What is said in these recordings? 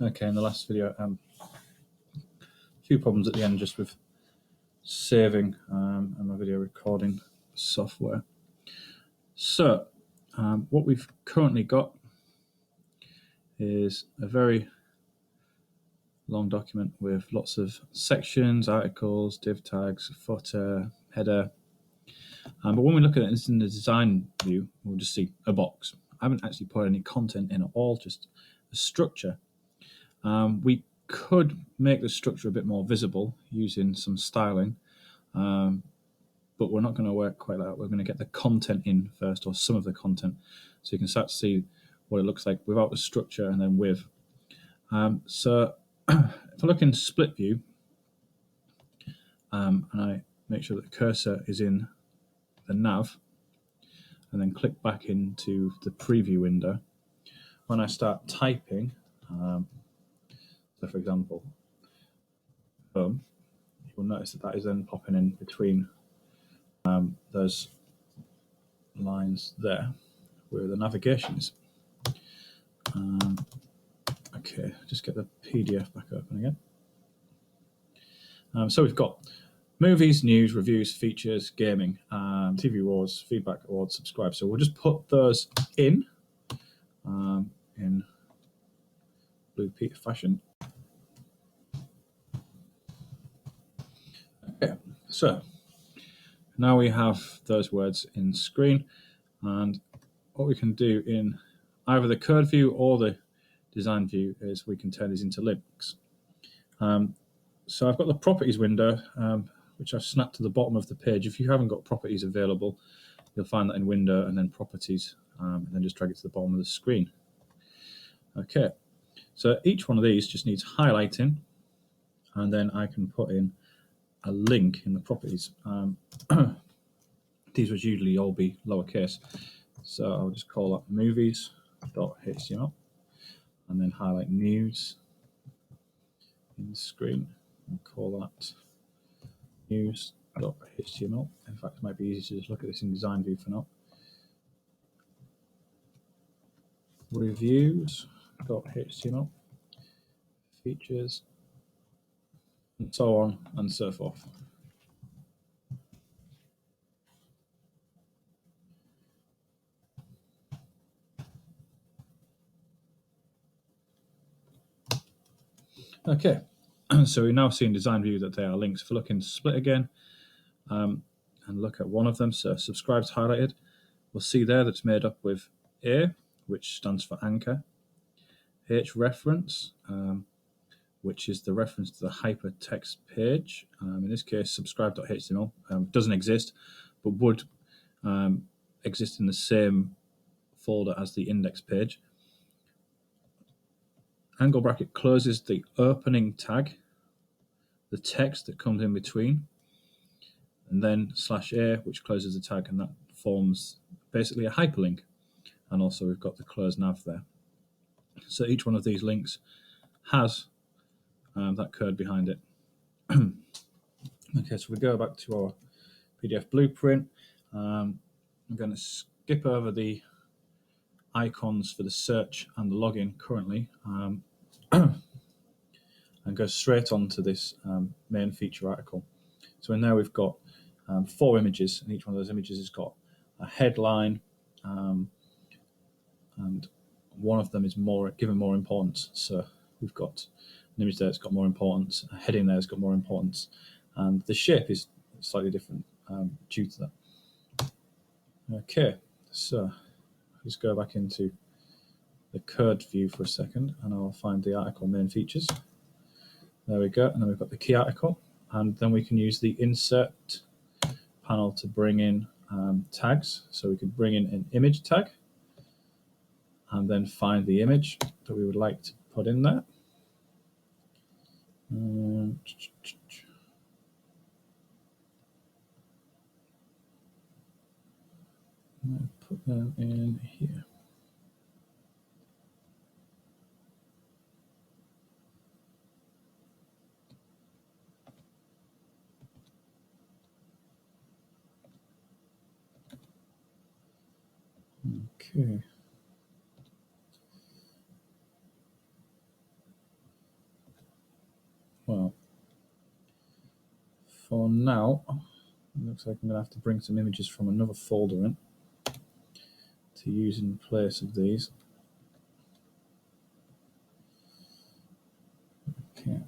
Okay, in the last video, a few problems at the end just with saving and my video recording software. So, what we've currently got is a very long document with lots of sections, articles, div tags, footer, header. But when we look at it in the design view, we'll just see a box. I haven't actually put any content in at all, just a structure. We could make the structure a bit more visible using some styling, but we're not going to work quite like that. We're going to get the content in first, or some of the content, so you can start to see what it looks like without the structure and then with. So if I look in split view, and I make sure that the cursor is in the nav, and then click back into the preview window, when I start typing, so for example, you will notice that that is then popping in between those lines there where the navigation is. Okay, just get the PDF back open again. So we've got movies, news, reviews, features, gaming, TV awards, feedback, awards, subscribe. So we'll just put those in Blue Peter fashion. Okay, so now we have those words in screen, and what we can do in either the code view or the design view is we can turn these into links. So I've got the properties window, which I've snapped to the bottom of the page. If you haven't got properties available, you'll find that in window and then properties, and then just drag it to the bottom of the screen. Okay, so each one of these just needs highlighting, and then I can put in a link in the properties. These would usually all be lowercase, so I'll just call that movies.html, and then highlight news in the screen and call that news.html. In fact, it might be easy to just look at this in design view for now. Reviews.html, features, and so on and so forth. Okay, so we now see in design view that they are links. If we look in split again and look at one of them, so subscribe's highlighted, we'll see there that it's made up with A, which stands for anchor, H reference, which is the reference to the hypertext page. In this case, subscribe.html doesn't exist, but would exist in the same folder as the index page. Angle bracket closes the opening tag, the text that comes in between, and then /A, which closes the tag, and that forms basically a hyperlink. And also we've got the close nav there. So each one of these links has that code behind it. Okay, so we go back to our PDF blueprint. I'm going to skip over the icons for the search and the login currently, and go straight on to this main feature article. So in there we've got 4 images, and each one of those images has got a headline, and one of them is given more importance. So we've got an image there that's got more importance, a heading there that's got more importance, and the shape is slightly different due to that. Okay, so let's go back into the code view for a second, and I'll find the article main features. There we go, and then we've got the key article, and then we can use the insert panel to bring in tags. So we could bring in an image tag, and then find the image that we would like to put in there. I'll put them in here. Okay. for now, it looks like I'm going to have to bring some images from another folder in to use in place of these. Okay.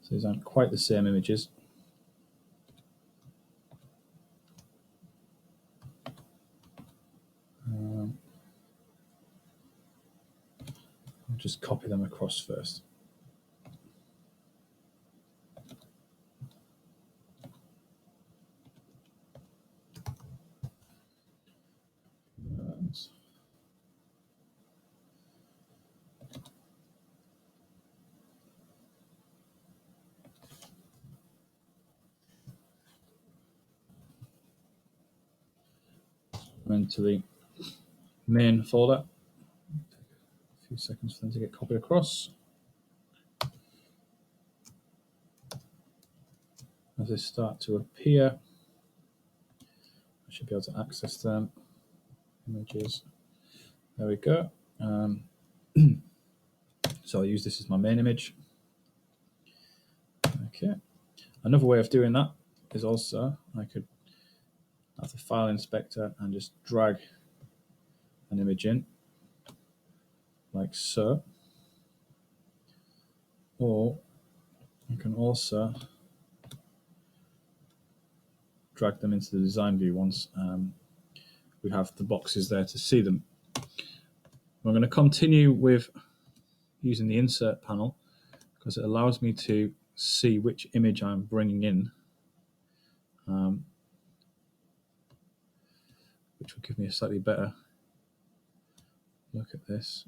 So these aren't quite the same images. I'll just copy them across first. Into the main folder. A few seconds for them to get copied across. As they start to appear, I should be able to access them. Images. There we go. So I'll use this as my main image. Okay. Another way of doing that is also I could have the file inspector and just drag an image in like so. Or you can also drag them into the design view once we have the boxes there to see them. We're going to continue with using the insert panel because it allows me to see which image I'm bringing in, which will give me a slightly better look at this.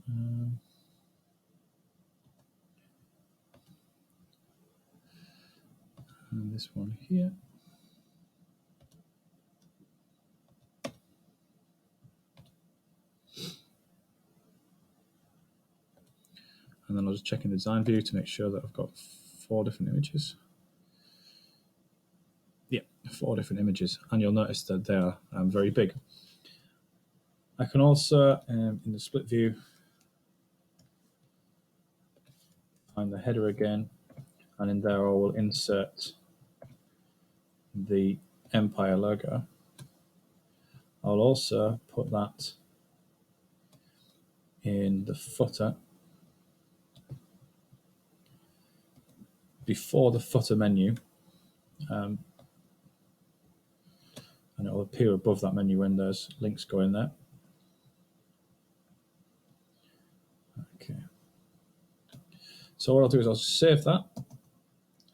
And this one here. And then I'll just check in the design view to make sure that I've got 4 different images. Yeah, 4 different images. And you'll notice that they are very big. I can also, in the split view, find the header again. And in there I will insert the Empire logo. I'll also put that in the footer before the footer menu, and it will appear above that menu when there's links going there. Okay. So what I'll do is I'll save that,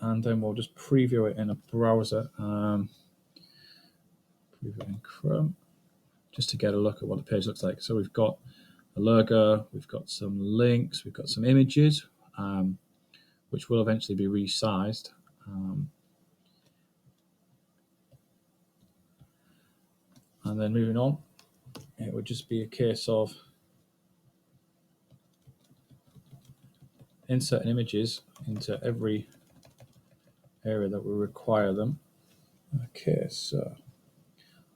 and then we'll just preview it in a browser, preview it in Chrome, just to get a look at what the page looks like. So we've got a logo, we've got some links, we've got some images, which will eventually be resized. And then moving on, it would just be a case of inserting images into every area that we require them. Okay, so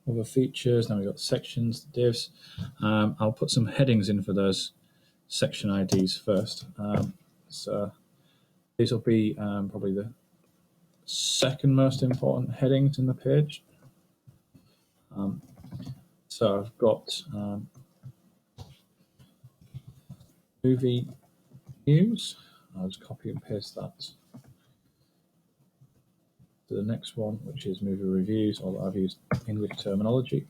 other features, now we've got sections, divs. I'll put some headings in for those section IDs first. So these will be probably the second most important headings in the page. So I've got movie news. I'll just copy and paste that to the next one, which is movie reviews, although I've used English terminology.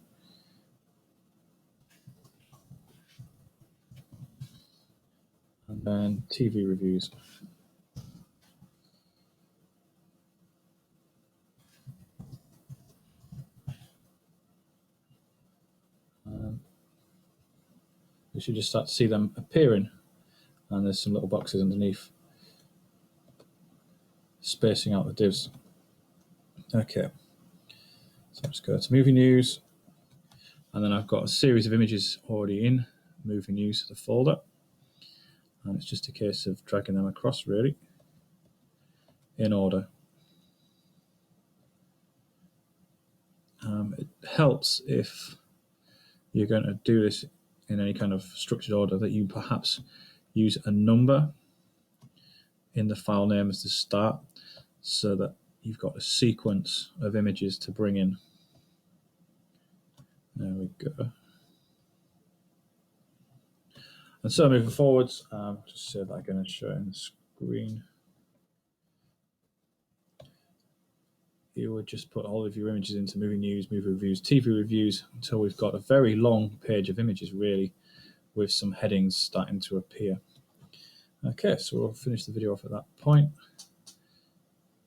And then TV reviews. You should just start to see them appearing, and there's some little boxes underneath spacing out the divs. Okay, so I'll just go to movie news, and then I've got a series of images already in movie news, the folder, and it's just a case of dragging them across really in order. It helps if you're going to do this in any kind of structured order that you perhaps use a number in the file name as the start. so that you've got a sequence of images to bring in. There we go. And so moving forwards, just say that I'm going to show it on the screen. You would just put all of your images into movie news, movie reviews, TV reviews, until we've got a very long page of images, really, with some headings starting to appear. Okay, so we'll finish the video off at that point.